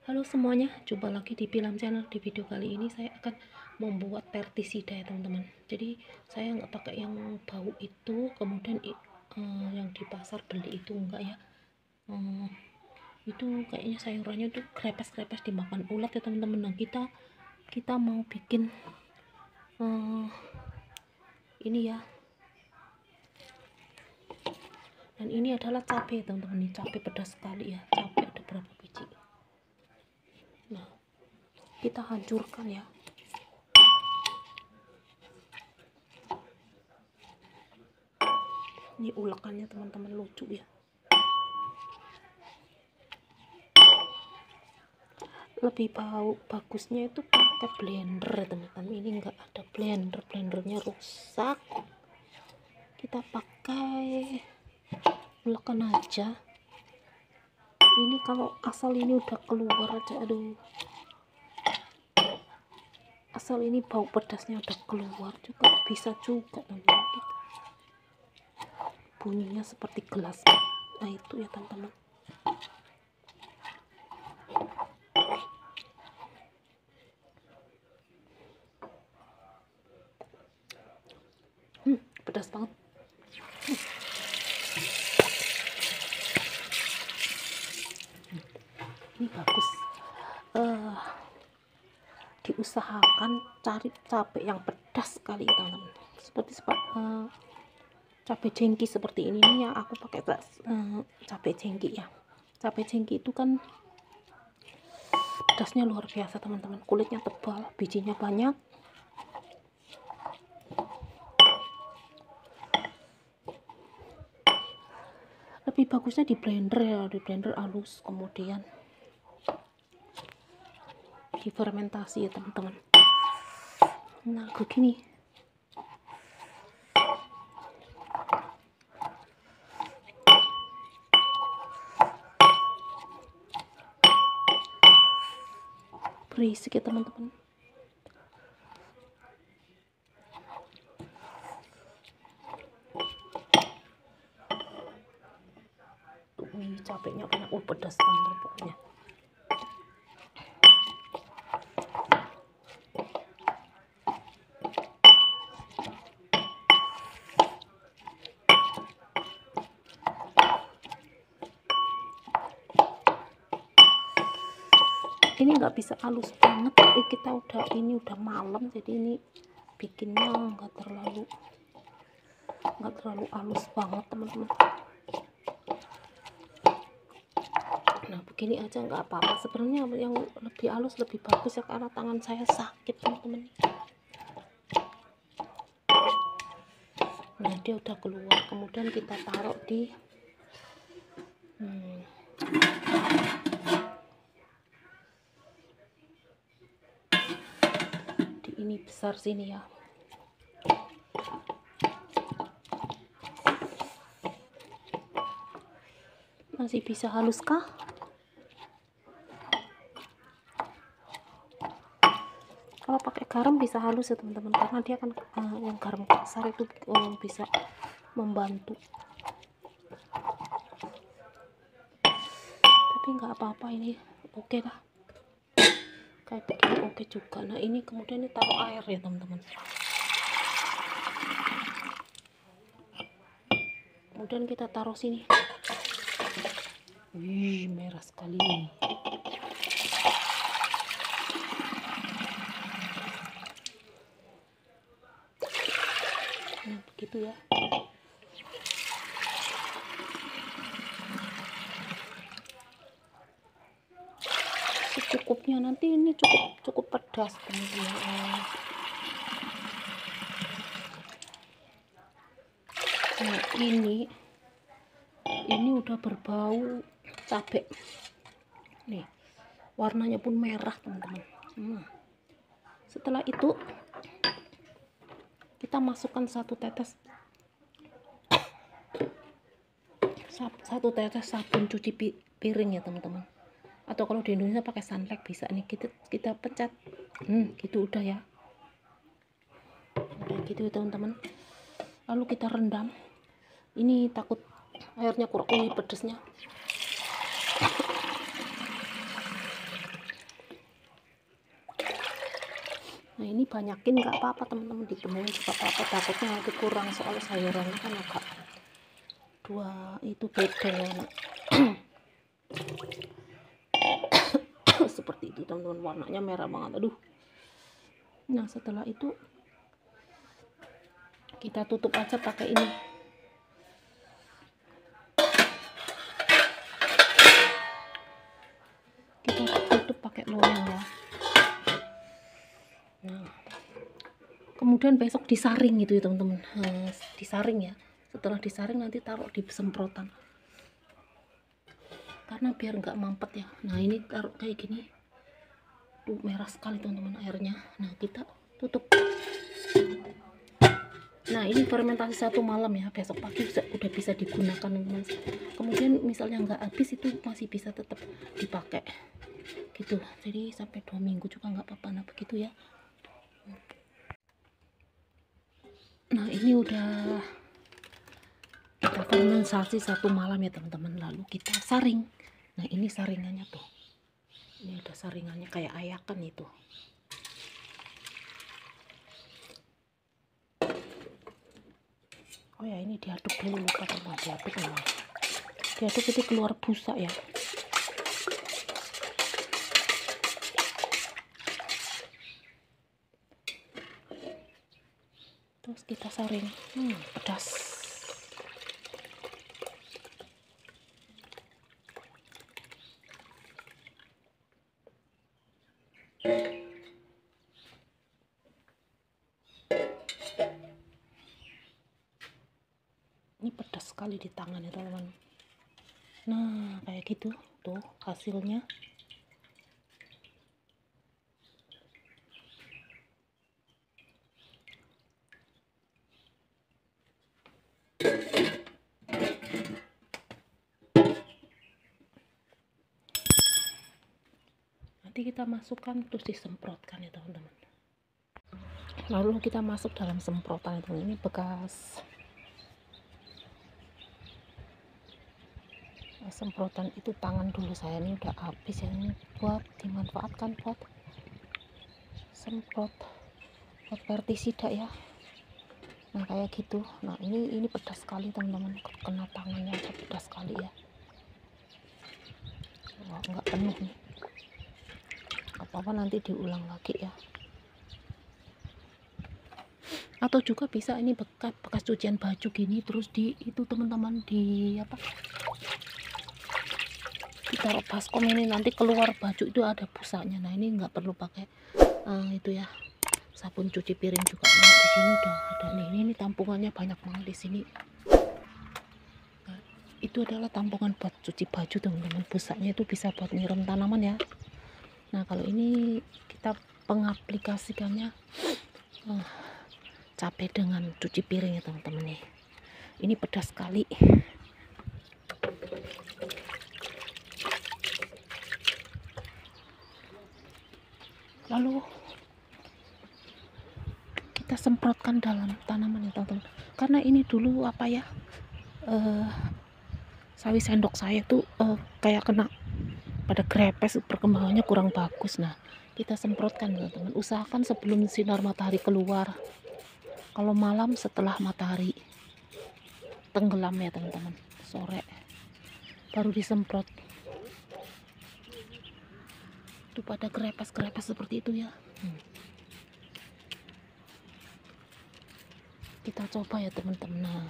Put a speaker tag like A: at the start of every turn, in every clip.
A: Halo semuanya, jumpa lagi di Pilam Channel. Di video kali ini saya akan membuat pestisida ya teman-teman. Jadi saya nggak pakai yang bau itu, kemudian yang di pasar beli itu enggak ya. Itu kayaknya sayurannya tuh krepes-krepes dimakan ulat ya teman-teman. Nah kita mau bikin ini ya. Dan ini adalah cabai teman-teman, ini cabai pedas sekali ya. Cabai ada berapa biji? Nah, kita hancurkan ya. Ini ulekannya teman-teman, lucu ya. Lebih bagusnya itu pakai blender teman-teman. Ini enggak ada blendernya rusak. Kita pakai ulekan aja. Ini kalau asal ini udah keluar aja, aduh, asal ini bau pedasnya udah keluar juga bisa juga teman-teman. Bunyinya seperti gelas. Nah itu ya teman-teman. Pedas banget. Ini bagus. Diusahakan cari cabai yang pedas sekali teman-teman. Seperti cabai jengki seperti ini nih, yang aku pakai cabai jengki ya. Cabai jengki itu kan pedasnya luar biasa teman-teman. Kulitnya tebal, bijinya banyak. Lebih bagusnya di blender ya, di blender halus, kemudian difermentasi ya teman-teman. Nah begini. Berisik ya teman-teman. Tuh, ini cabenya banyak, pedas banget pokoknya. Ini nggak bisa halus banget, kita ini udah malam, jadi ini bikinnya nggak terlalu halus banget teman-teman. Nah begini aja nggak apa-apa sebenarnya. Yang lebih halus lebih bagus ya, karena tangan saya sakit teman-teman. Nah dia udah keluar, kemudian kita taruh di ini besar sini ya. Masih bisa halus kah? Kalau pakai garam bisa halus ya teman-teman, karena dia kan yang garam kasar itu bisa membantu. Tapi nggak apa-apa, ini oke lah. Kayak begini oke juga. Nah ini kemudian ini taruh air ya teman-teman. Kemudian kita taruh sini. Wih, merah sekali. Nah begitu ya. Secukupnya, nanti ini cukup pedas teman-teman. Nah ini udah berbau cabai nih, warnanya pun merah teman-teman. Setelah itu kita masukkan satu tetes sabun cuci piring ya teman-teman, atau kalau di Indonesia pakai sunlight bisa nih. Kita pencet gitu udah ya, udah gitu teman-teman. Lalu kita rendam. Ini takut airnya kurang pedesnya. Nah ini banyakin nggak apa-apa teman-teman, dipenuhin juga apa-apa, takutnya nanti kurang soal sayurannya kan agak dua itu beda ya. Seperti itu teman-teman, warnanya merah banget, aduh. Nah setelah itu kita tutup aja pakai ini. Kita tutup pakai loyang ya. Nah kemudian besok disaring gitu ya teman-teman. Nah, disaring ya, setelah disaring nanti taruh di semprotan karena biar nggak mampet ya. Nah ini taruh kayak gini tuh, merah sekali teman-teman airnya. Nah kita tutup. Nah ini fermentasi 1 malam ya, besok pagi udah bisa digunakan teman-teman. Kemudian misalnya nggak habis itu masih bisa tetap dipakai gitu, jadi sampai 2 minggu juga nggak apa-apa. Nah begitu ya. Nah ini udah kita fermentasi 1 malam ya teman-teman, lalu kita saring. Nah ini saringannya tuh, ini ada saringannya kayak ayakan itu. Oh ya ini diaduk dulu, lupa teman, diaduk memang. Diaduk itu keluar busa ya. Terus kita saring. Pedas. Ini pedas sekali di tangan ya teman-teman. Nah kayak gitu tuh hasilnya. Nanti kita masukkan terus disemprotkan ya teman-teman. Lalu kita masuk dalam semprotan itu. Ini bekas semprotan itu tangan dulu saya, ini udah habis ya, ini buat dimanfaatkan buat semprot buat pestisida ya. Nah kayak gitu. Nah ini pedas sekali teman-teman, kena tangannya aja pedas sekali ya. Nggak penuh nih, apa-apa nanti diulang lagi ya. Atau juga bisa ini bekas cucian baju gini, terus di itu teman-teman di apa, ditaruh baskom, ini nanti keluar baju itu ada busanya. Nah ini nggak perlu pakai itu ya, sabun cuci piring juga. Nah di sini udah ada nih, ini tampungannya banyak banget di sini. Nah, itu adalah tampungan buat cuci baju teman-teman, busanya itu bisa buat nyiram tanaman ya. Nah kalau ini kita pengaplikasikannya capek dengan cuci piring ya teman-teman nih. Ini pedas sekali. Lalu kita semprotkan dalam tanaman ya teman-teman, karena ini dulu apa ya, sawi sendok saya tuh kayak kena pada grepes, perkembangannya kurang bagus. Nah kita semprotkan teman-teman, usahakan sebelum sinar matahari keluar, kalau malam setelah matahari tenggelam ya teman-teman, sore baru disemprot. Itu pada grepes seperti itu ya. Kita coba ya teman-teman. Nah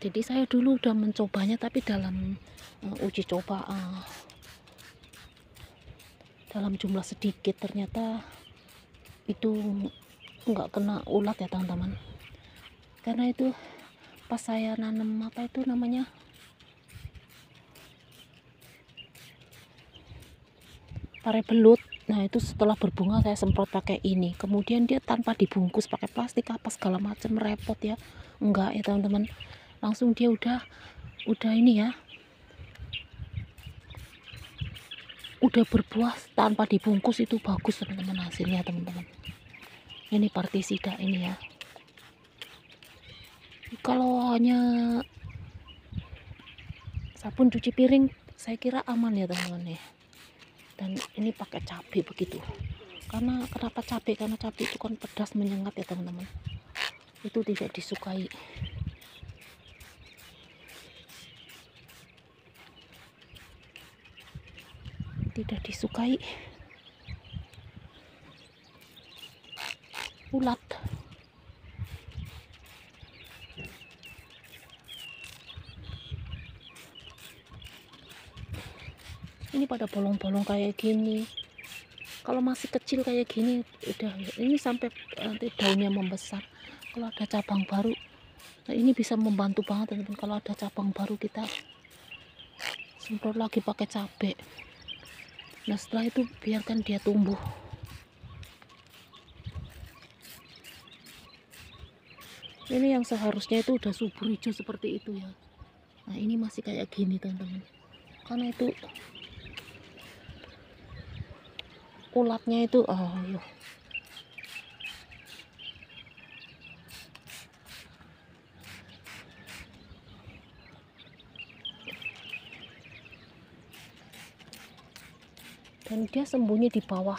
A: jadi saya dulu udah mencobanya, tapi dalam uji coba dalam jumlah sedikit, ternyata itu nggak kena ulat ya teman-teman. Karena itu pas saya nanam apa itu namanya, pare belut. Nah itu setelah berbunga saya semprot pakai ini, kemudian dia tanpa dibungkus pakai plastik apa segala macam, repot ya. Enggak ya teman-teman, langsung dia udah ini ya, udah berbuah tanpa dibungkus. Itu bagus teman-teman hasilnya teman-teman. Ini pestisida ini ya. Kalau hanya sabun cuci piring saya kira aman ya teman-teman ya. Dan ini pakai cabai begitu. Karena kenapa cabai? Karena cabai itu kan pedas, menyengat ya teman-teman. Itu tidak disukai. Tidak disukai ulat. Ini pada bolong-bolong kayak gini. Kalau masih kecil kayak gini udah, ini sampai nanti daunnya membesar. Kalau ada cabang baru, nah ini bisa membantu banget teman-teman. Kalau ada cabang baru kita semprot lagi pakai cabai. Nah setelah itu biarkan dia tumbuh. Ini yang seharusnya itu udah subur hijau seperti itu ya. Nah ini masih kayak gini teman-teman, karena itu ulatnya itu dan dia sembunyi di bawah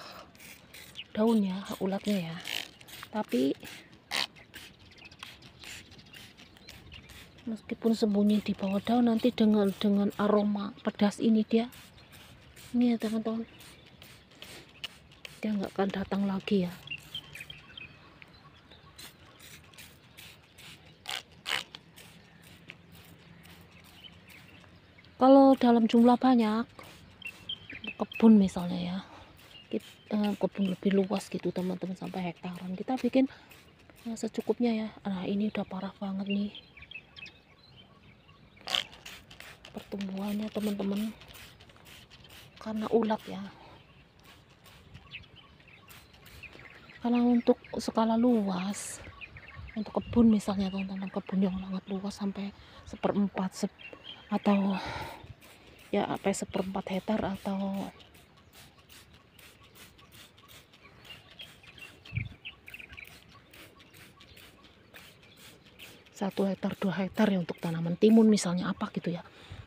A: daunnya ulatnya ya. Tapi meskipun sembunyi di bawah daun, nanti dengan aroma pedas ini dia ini ya teman-teman, dia nggak akan datang lagi ya. Kalau dalam jumlah banyak kebun misalnya ya, kebun lebih luas gitu teman-teman, sampai hektaran, kita bikin secukupnya ya. Nah ini udah parah banget nih pertumbuhannya teman-teman, karena ulat ya. Karena untuk skala luas, untuk kebun misalnya teman-teman, kebun yang sangat luas sampai 1/4 atau ya sampai 1/4 hektar atau 1 hektar 2 hektar ya, untuk tanaman timun misalnya apa gitu ya.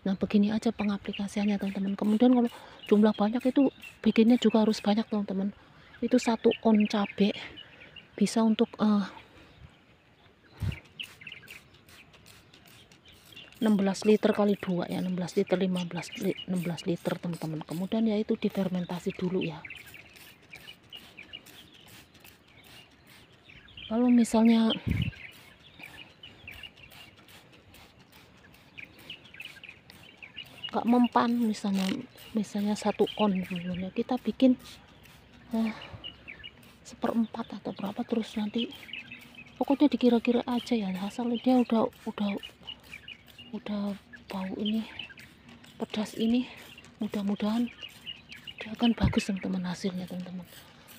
A: Nah begini aja pengaplikasiannya teman-teman. Kemudian kalau jumlah banyak itu bikinnya juga harus banyak teman-teman. Itu 1 on cabai bisa untuk 16 liter kali 2 ya, 16 liter 16 liter teman-teman. Kemudian ya itu difermentasi dulu ya. Kalau misalnya nggak mempan, misalnya 1 on ya, kita bikin 1/4 atau berapa, terus nanti pokoknya dikira-kira aja ya, asal dia udah bau ini pedas ini, mudah-mudahan dia akan bagus teman-teman hasilnya teman-teman.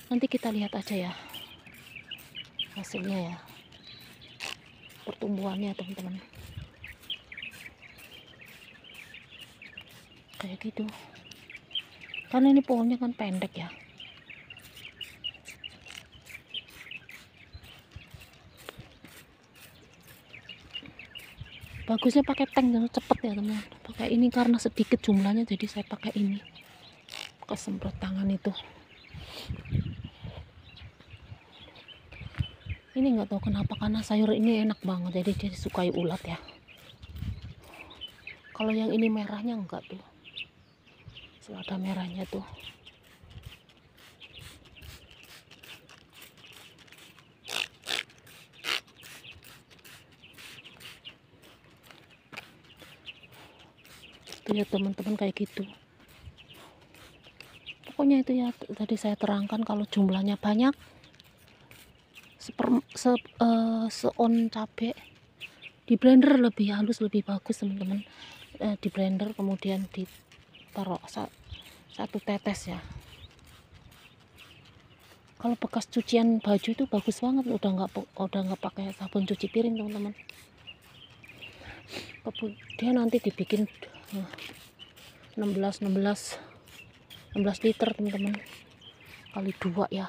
A: Nanti kita lihat aja ya hasilnya ya, pertumbuhannya teman-teman, kayak gitu. Karena ini pohonnya kan pendek ya. Bagusnya pakai tank cepet ya teman. Pakai ini karena sedikit jumlahnya, jadi saya pakai ini, kesemprot tangan itu. Ini nggak tahu kenapa, karena sayur ini enak banget, jadi dia disukai ulat ya. Kalau yang ini merahnya enggak tuh, selada merahnya tuh. Itu ya teman-teman, kayak gitu. Pokoknya itu ya tadi saya terangkan, kalau jumlahnya banyak seon cabai di blender lebih halus, lebih bagus teman-teman. Di blender kemudian ditaruh 1 tetes ya. Kalau bekas cucian baju itu bagus banget, udah nggak pakai sabun cuci piring teman-teman. Kemudian nanti dibikin 16 liter teman-teman, kali 2 ya.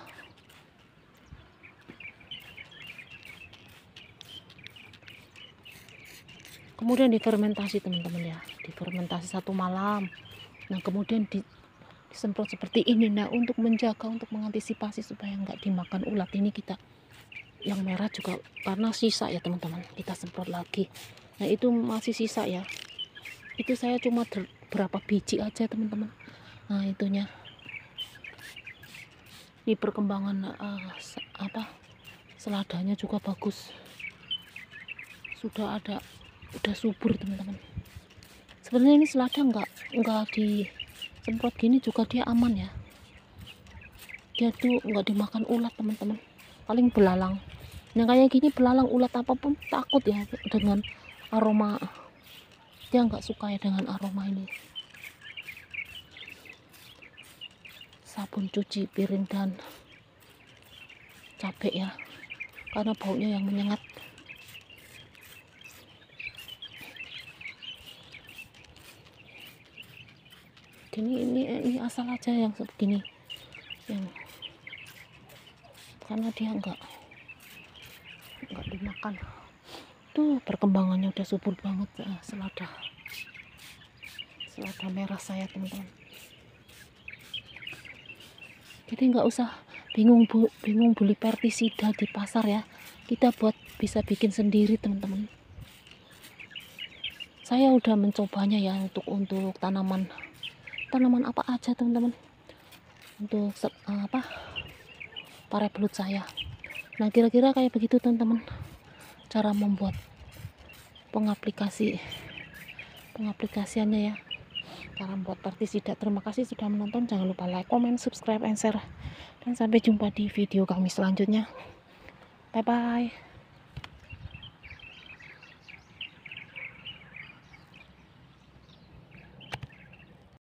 A: Kemudian difermentasi teman-teman ya, difermentasi 1 malam. Nah kemudian disemprot seperti ini. Nah, untuk menjaga, untuk mengantisipasi supaya nggak dimakan ulat ini, kita yang merah juga karena sisa ya teman-teman, kita semprot lagi. Nah, itu masih sisa ya, itu saya cuma berapa biji aja teman-teman. Nah, itunya ini perkembangan seladanya juga bagus, sudah subur teman-teman. Sebenarnya ini selada nggak disemprot gini juga dia aman ya, dia tuh nggak dimakan ulat teman-teman, paling belalang. Nah, kayak gini belalang, ulat apapun takut ya dengan aroma, dia nggak suka ya dengan aroma ini. Sabun cuci piring dan cabai ya, karena baunya yang menyengat. Ini asal aja yang sebegini, yang karena dia nggak dimakan. Tuh perkembangannya udah subur banget. Selada merah saya teman-teman. Jadi nggak usah bingung beli pestisida di pasar ya, kita bisa bikin sendiri teman-teman. Saya udah mencobanya ya untuk tanaman apa aja teman-teman, untuk pare belut saya. Nah, kira-kira kayak begitu teman-teman cara membuat pengaplikasiannya ya, cara membuat pestisida. Terima kasih sudah menonton, jangan lupa like, comment, subscribe, and share, dan sampai jumpa di video kami selanjutnya. Bye bye.